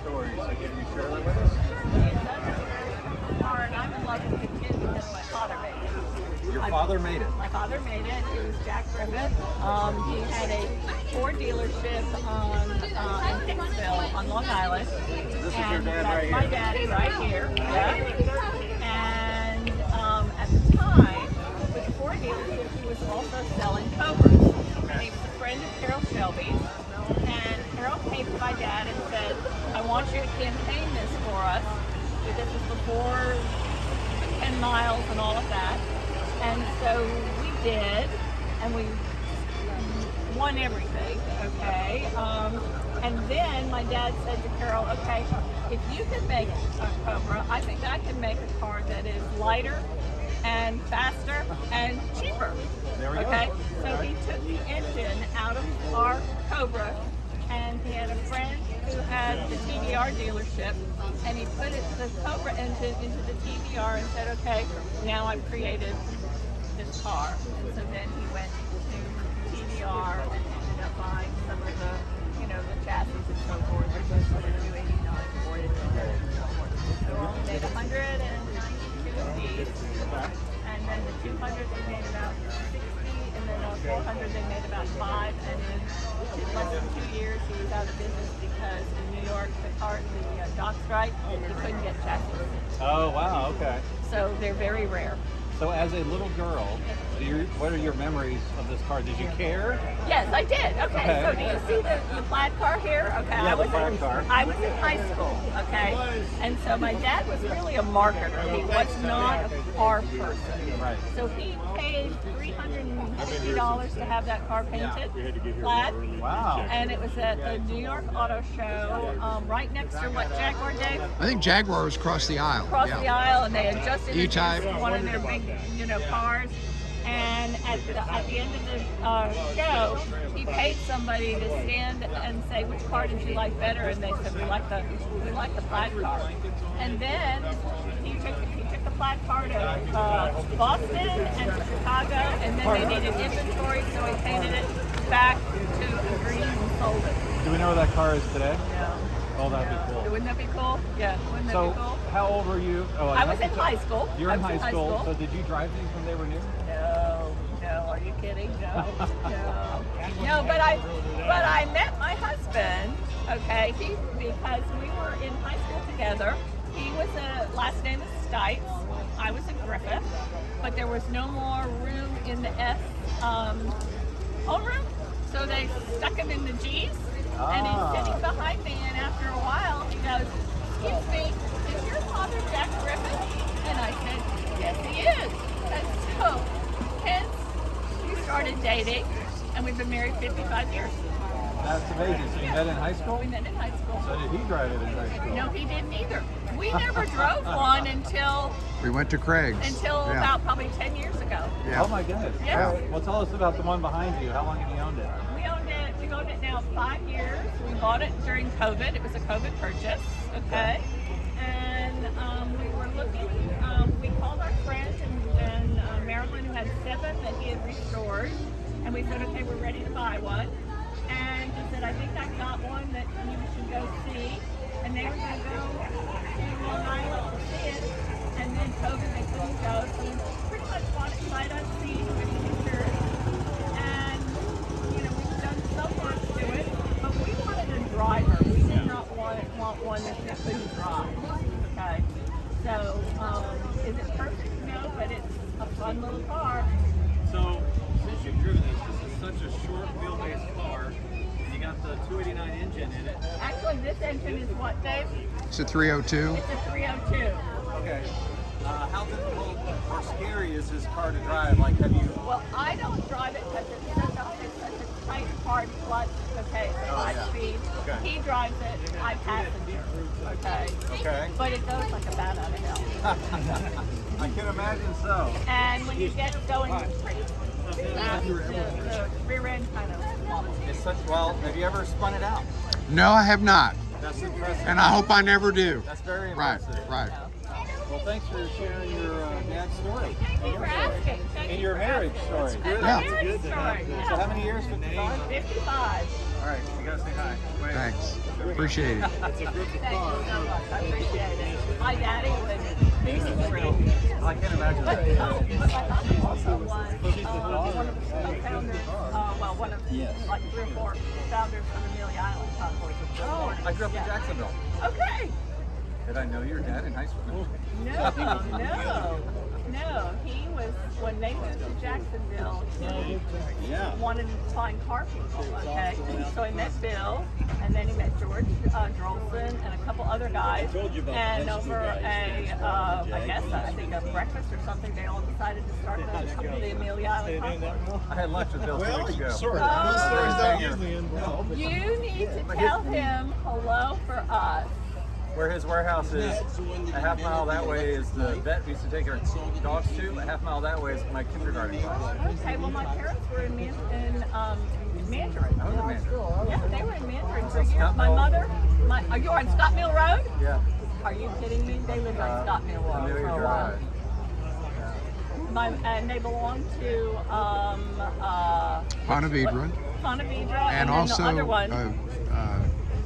story. So can you share that with us? I'm in love with the kid because my father made it. Your father made it. My father made it. He was Jack Griffith. He had a Ford dealership in Hicksville on Long Island. So this is your And dad that's right my here. daddy right here. Yeah. And at the time, with the Ford dealership, he was also selling Cobras. And he was a friend of Carol Shelby's. And Carol came to my dad and said, I want you to campaign this for us. This was before 10 miles and all of that. And so we did, and we won everything, okay? And then my dad said to Carol, okay, if you can make a Cobra, I think I can make a car that is lighter and faster and cheaper. There we okay? go. So he took the engine out of our Cobra, and he had a friend who had the TVR dealership, and he put the Cobra engine into the TVR and said, okay, now I've created this car. And so then he went to TVR and ended up buying some of the, the chassis and so forth, which was for the 289 Ford and so forth. So we only made 192 of these, and then the 200 they made about 60, and then the 400 they made about 5, and in less than 2 years he was out of business because in New York the dock strike, he couldn't get chassis. Oh, wow, okay. So they're very rare. So as a little girl, what are your memories of this car? Did you care? Yes, I did. Okay, so do you see the plaid car here? Okay, Yeah, I was the plaid car. I was in high school, okay? And so my dad was really a marketer. He was not a car person. Right. So he paid $350 to have that car painted, plaid. Wow. And it was at the New York Auto Show, right next to what, Jaguar, Dave? I think Jaguar was across the aisle. Across the aisle, and they had just introduced E-Type. one of their big, cars. And at the end of the show, he paid somebody to stand and say, which car did you like better? And they said, we like the plaid car. And then he took the plaid car to Boston and to Chicago, and then they needed inventory, so he painted it back to green and sold it. Do we know where that car is today? Yeah. Oh, that'd be cool. Wouldn't that be cool? Yeah, wouldn't that So, be cool? how old were you? Oh, I was in high school. You're I in was high school. So did you drive these when they were new? No, are you kidding? No. No, but I met my husband, okay, because we were in high school together. He was last name is Steitz. I was a Griffith, but there was no more room in the S homeroom, so they stuck him in the G's, and he's sitting behind me, and after a while he goes, excuse me, is your father Jack Griffith? And I said, yes he is. And so, hence, we started dating, and we've been married 55 years. That's amazing. So you met in high school? We met in high school. So did he drive it in high school? No, he didn't either. We never drove one until We went to Craig's. about probably 10 years ago. Yeah. Oh my goodness. Yeah. Well, tell us about the one behind you. How long have you owned it? We've owned it now 5 years. We bought it during COVID. It was a COVID purchase, okay? And we were looking, we called our friend in Maryland who had 7 that he had restored. And we said, okay, we're ready to buy one. And he said, I think I got one that you should go see. And they were going to go to Long Island to see it. And then COVID, they couldn't go. So we pretty much bought it sight unseen with pictures. And, we've done so much to it. But we wanted a driver. We did not want one that we couldn't drive. Okay. So, is it perfect? No, but it's a fun little car. So, since you've driven this is such a short wheelbase car, and you got the 289 engine in it. Actually, this engine is what, Dave? It's a 302. It's a 302. Okay. How difficult or scary is this car to drive? Like, have you? Well, I don't drive it because it's such a tight, hard clutch. Okay, it's 5 speed. Okay. He drives it. I passenger. Okay. Okay. But it goes like a bat out of hell. I can imagine so. And when you get going pretty fast, the rear end kind of wobbles. It's such. Well, have you ever spun it out? No, I have not. That's impressive. And I hope I never do. That's very Right, impressive. right. Well, thanks for sharing your dad's story. Thank you for asking. Thank And you your for marriage asking. story. And Yeah. my marriage story. So how many years? 55? 55. All right, you gotta say hi. Wait. Thanks. Appreciate it. It's a Griffith Thank car. you so much. I appreciate it. My daddy would be thrilled. I can't imagine But that. my father also was one of the co-founders, well, one of like 3 or 4 founders of Amelia Island Concours. Oh, I grew up in Yeah. Jacksonville. Okay. Did I know your dad in high school? No. He was, when they moved to Jacksonville, he wanted to find car people, okay? So he met Bill, and then he met George Drolson and a couple other guys. And over I think a breakfast or something, they all decided to start the Amelia Island Concours. I had lunch with Bill 2 weeks ago. Sort Oh. of. Those stories don't usually end well. You need to tell him hello for us. Where his warehouse is, a half mile that way is the vet we used to take our dogs to. A half mile that way is my kindergarten class. Okay, well, my parents were in Mandarin. I was in Mandarin. Yeah, they were in Mandarin for Is that years. Scott My Mill? mother, are you on Scott Mill Road? Yeah. Are you kidding me? They lived on Scott Mill Road Amelia for a while. Drive. And they belong to Ponte Vedra. Ponte Vedra, And then also, the other one.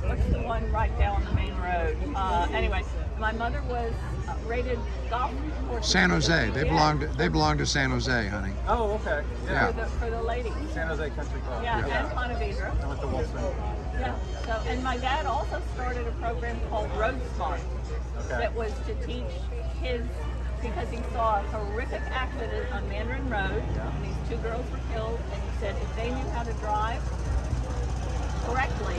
What's the one right down the main road? Anyway, my mother was rated golf course. San Jose. They belong to San Jose, honey. Oh, okay. Yeah. For the ladies. San Jose Country Club. Yeah, and Ponte Vedra. I went to Wilson. Yeah. So, and my dad also started a program called Road Smart Okay. that was to teach kids, because he saw a horrific accident on Mandarin Road, and these 2 girls were killed, and he said if they knew how to drive correctly,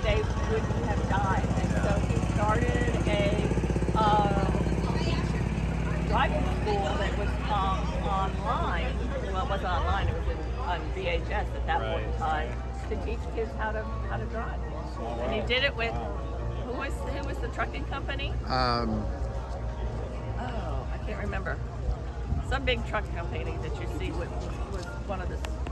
they wouldn't have died. And so he started a driving school that was online. Well, it wasn't online; it was on VHS at that point in time, to teach kids how to drive. And he did it with who was the trucking company? Oh, I can't remember. Some big truck company that you see was one of the